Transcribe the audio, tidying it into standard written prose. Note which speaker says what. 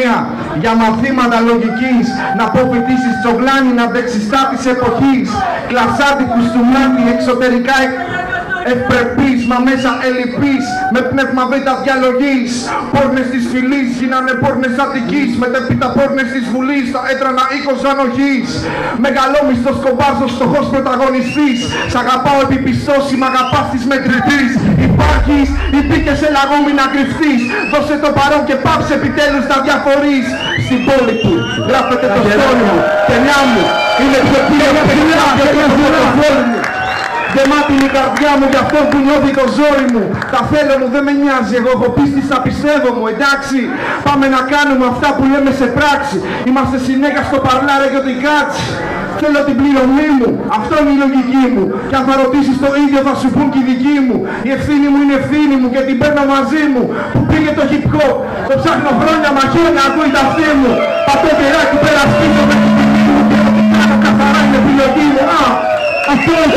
Speaker 1: κοινωνία. Για μαθήματα λογικής, να αποφοιτήσεις τσογλάνι, να αντέξεις τα της εποχής. Κλασάτι, κουστούμάτι, εξωτερικά ευπρεπής, μα μέσα ελλειπής, με πνεύμα β' διαλογής. Πόρνες της φυλής γίνανε πόρνες Αττικής, μετέπειτα πόρνες της Βουλής, τα έτρανα οίκος ανοχής. Μεγαλόμισθος κομπάζος, φτωχός πρωταγωνιστής. Σ' αγαπάω επί πιστός, μ' αγαπάς της μετρητής. Υπάρχεις ή μπήκες σε λαγόμι να κρυφτείς. Δώσε το παρόν και πάψε επιτέλους να διαφορείς. Στην πόλη του γράφεται το στόλι μου, τελειά μου, είναι πιο πίσω από το φόρι μου. Γεμάτη είναι η καρδιά μου για αυτό που νιώθει το ζόρι μου. Τα θέλω μου δεν με νοιάζει, εγώ έχω πίστη στα πιστεύω μου. Εντάξει, πάμε να κάνουμε αυτά που λέμε σε πράξη. Είμαστε συνέχεια στο παρλάρε για την κάτση. Θέλω την πληρωμή μου, αυτό είναι η λογική μου. Και αν θα ρωτήσεις το ίδιο θα σου πούν και οι δικοί μου. Η ευθύνη μου είναι ευθύνη μου και την παίρνω μαζί μου. Που πήγε το hip hop, το ψάχνω χρόνια μαχαίρι να ακούει τα αυτή μου. Πατώ καιράκι πέρα σκίζω με την τιμή μου. Και ό,τι κάνω καθαρά είναι επιλογή μου. Αυτό είναι